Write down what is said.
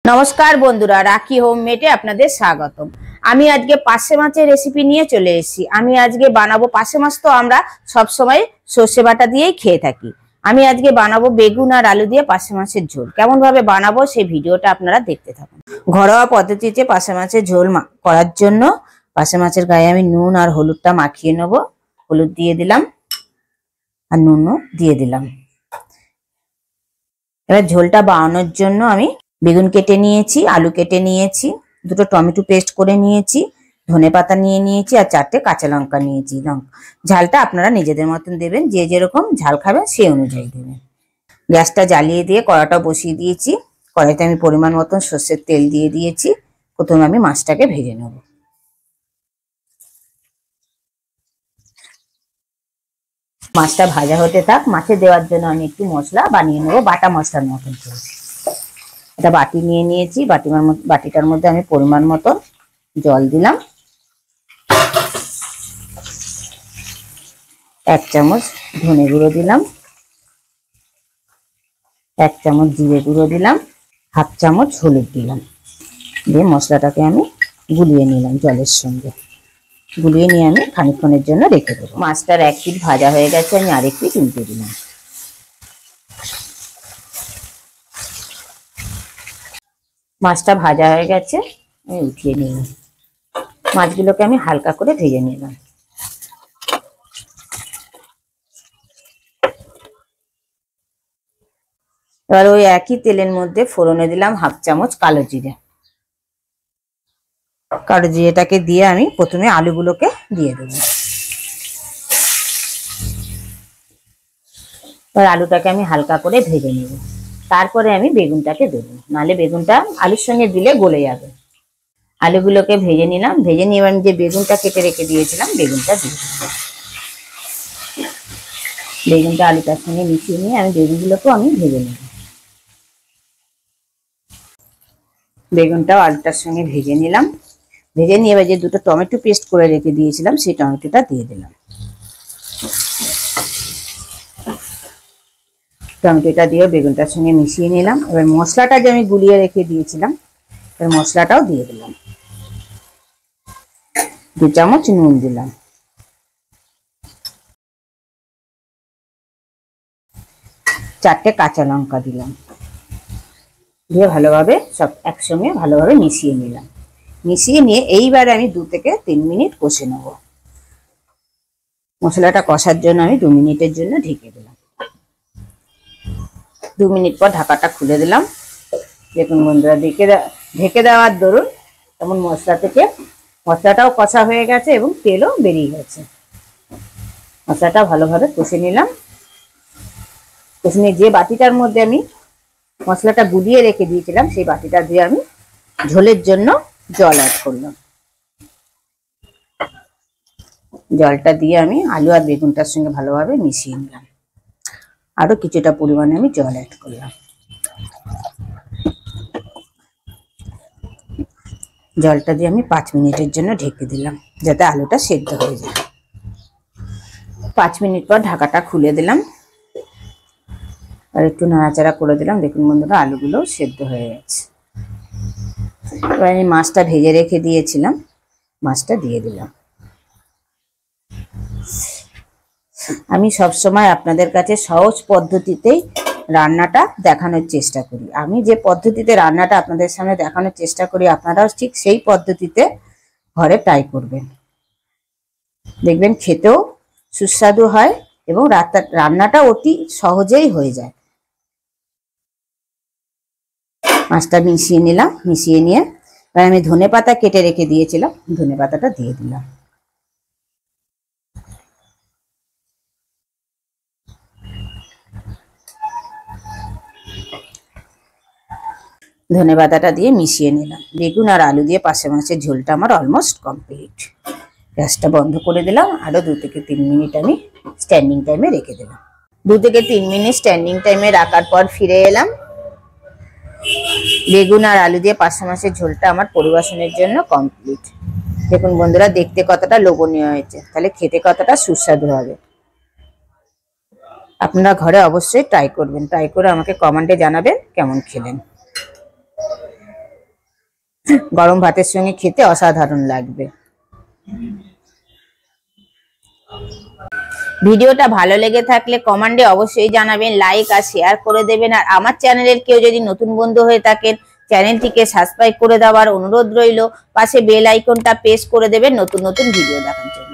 নমস্কার বন্ধুরা, রাখি হোমমেডে আপনাদের স্বাগতম। আমি আজকে পার্শে মাছের রেসিপি নিয়ে চলে এসেছি। আমি আজকে বানাবো পার্শে মাছ, তো আমরা সব সময় সর্ষে বাটা দিয়েই খেয়ে থাকি। আমি আজকে বানাবো বেগুন আর আলু দিয়ে পার্শে মাছের ঝোল। কেমন ভাবে বানাবো সেই ভিডিওটা আপনারা দেখতে থাকুন। ঘরোয়া পদ্ধতিতে পার্শে মাছের ঝোল করার জন্য পার্শে মাছের গায়ে আমি নুন আর হলুদটা মাখিয়ে নেব। হলুদ দিয়ে দিলাম আর নুনও দিয়ে দিলাম। এবার ঝোলটা বানানোর জন্য আমি বেগুন কেটে নিয়েছি, আলু কেটে নিয়েছি, দুটো টমেটো পেস্ট করে নিয়েছি, ধনেপাতা নিয়ে নিয়েছি আর 4টে কাঁচা লঙ্কা নিয়েছি। ঝালটা আপনারা নিজেদের মতন দেবেন, যে যেরকম ঝাল খাবেন সেই অনুযায়ী দেবেন। গ্যাসটা জ্বালিয়ে দিয়ে কড়াটা বসিয়ে দিয়েছি। কড়াইতে আমি পরিমাণ মতন সর্ষের তেল দিয়ে দিয়েছি। প্রথমে আমি মাছটাকে ভেজে নেব। মাছটা ভাজা হতে থাক। মাছে দেওয়ার জন্য আমি একটু মশলা বানিয়ে নেবো, বাটা মশলার মতন করে। এটা বাটি নিয়ে নিয়েছি। বাটিটার মধ্যে আমি পরিমাণ মতো জল দিলাম। 1 চামচ ধনে গুঁড়ো দিলাম, 1 চামচ জিরে গুঁড়ো দিলাম, 1/2 চামচ হলুদ দিলাম। দিয়ে মশলাটাকে আমি গুলিয়ে নিলাম জলের সঙ্গে। গুলিয়ে নিয়ে আমি খানিকক্ষণের জন্য রেখে দেবো। মাছটার 1 পিঠ ভাজা হয়ে গেছে, আমি আরেক পিঠ উল্টে দিলাম। মাছটা ভাজা হয়ে গেছে, আমি উঠিয়ে নিলাম। মাছগুলোকে আমি হালকা করে ভেজে নিলাম। এবার ওই একই তেলের মধ্যে ফোড়নে দিলাম 1/2 চামচ কালো জিরে। কালো জিরেটাকে দিয়ে আমি প্রথমে আলুগুলোকে দিয়ে দেবো। এবার আলুটাকে আমি হালকা করে ভেজে নেব। তারপরে আমি বেগুনটাকে দেবো, নাহলে বেগুনটা আলুর সঙ্গে দিলে গলে যাবে। আলুগুলোকে ভেজে নিলাম। ভেজে নিয়ে আমি যে বেগুনটা কেটে রেখে দিয়েছিলাম বেগুনটা দিয়ে দিলাম। বেগুনটা আলুটার সঙ্গে মিশিয়ে নিয়ে আমি বেগুনগুলোকেও আমি ভেজে নেব। বেগুনটাও আলুটার সঙ্গে ভেজে নিলাম। ভেজে নিয়ে এবার যে দুটো টমেটো পেস্ট করে রেখে দিয়েছিলাম সেই টমেটোটা দিয়ে দিলাম। টমেটোটা দিয়ে বেগুনটার সঙ্গে মিশিয়ে নিলাম। এবার মশলাটা যে আমি গুলিয়ে রেখে দিয়েছিলাম এবার মশলাটাও দিয়ে দিলাম। 2 চামচ নুন দিলাম। 4টে কাঁচা লঙ্কা দিলাম। দিয়ে ভালোভাবে সব একসঙ্গে ভালোভাবে মিশিয়ে নিলাম। মিশিয়ে নিয়ে এইবারে আমি 2 থেকে 3 মিনিট কষে নেব। মশলাটা কষার জন্য আমি 2 মিনিটের জন্য ঢেকে দিলাম। 2 মিনিট পর ঢাকাটা খুলে দিলাম। দেখুন বন্ধুরা, ঢেকে দেওয়ার দরুন তেমন মশলাটাও কষা হয়ে গেছে এবং তেলও বেরিয়ে গেছে। মশলাটা ভালোভাবে কষে নিলাম। কষে নিয়ে যে বাটিটার মধ্যে আমি মশলাটা গুলিয়ে রেখে দিয়েছিলাম সেই বাটিটা দিয়ে আমি ঝোলের জন্য জল অ্যাড করলাম। জলটা দিয়ে আমি আলু আর বেগুনটার সঙ্গে ভালোভাবে মিশিয়ে নিলাম। আরো কিছুটা পরিমাণে আমি জল অ্যাড করলাম। জলটা দিয়ে আমি 5 মিনিটের জন্য ঢেকে দিলাম যাতে আলুটা সেদ্ধ হয়ে যায়। 5 মিনিট পর ঢাকাটা খুলে দিলাম আর একটু নাড়াচাড়া করে দিলাম। দেখুন বন্ধুরা, আলুগুলো সেদ্ধ হয়ে গেছে। এবার আমি মাছটা ভেজে রেখে দিয়েছিলাম, মাছটা দিয়ে দিলাম। আমি সবসময় আপনাদের কাছে সহজ পদ্ধতিতেই রান্নাটা দেখানোর চেষ্টা করি। আমি যে পদ্ধতিতে রান্নাটা আপনাদের সামনে দেখানোর চেষ্টা করি আপনারাও ঠিক সেই পদ্ধতিতে ঘরে ট্রাই করবেন। দেখবেন খেতেও সুস্বাদু হয় এবং রান্নাটা অতি সহজেই হয়ে যায়। মাছটা মিশিয়ে নিলাম। মিশিয়ে নিয়ে এবার আমি ধনেপাতা কেটে রেখে দিয়েছিলাম, ধনেপাতাটা দিয়ে দিলাম। ধনেপাতাটা দিয়ে মিশিয়ে নিলাম। বেগুন আর আলু দিয়ে পার্শে মাছের ঝোলটা আমার অলমোস্ট কমপ্লিট। গ্যাসটা বন্ধ করে দিলাম। আরো 2 থেকে 3 মিনিট আমি স্ট্যান্ডিং টাইমে রেখে দিলাম। 2 থেকে 3 মিনিট স্ট্যান্ডিং টাইমে রাখার পর ফিরে এলাম। বেগুন আর আলু দিয়ে পার্শে মাছের ঝোলটা আমার পরিবেশনের জন্য কমপ্লিট। দেখুন বন্ধুরা, দেখতে কতটা লোভনীয় হয়েছে, তাহলে খেতে কতটা সুস্বাদু হবে। আপনারা ঘরে অবশ্যই ট্রাই করবেন। ট্রাই করে আমাকে কমেন্টে জানাবেন কেমন খেলেন। গরম ভাতের সঙ্গে খেতে অসাধারণ লাগবে। ভিডিওটা ভালো লেগে থাকলে কমেন্টে অবশ্যই জানাবেন, লাইক আর শেয়ার করে দেবেন। আর আমার চ্যানেলের কেউ যদি নতুন বন্ধু হয়ে থাকেন, চ্যানেলটিকে সাবস্ক্রাইব করে দেওয়ার অনুরোধ রইল। পাশে বেল আইকনটা প্রেস করে দেবেন নতুন নতুন ভিডিও দেখার জন্য।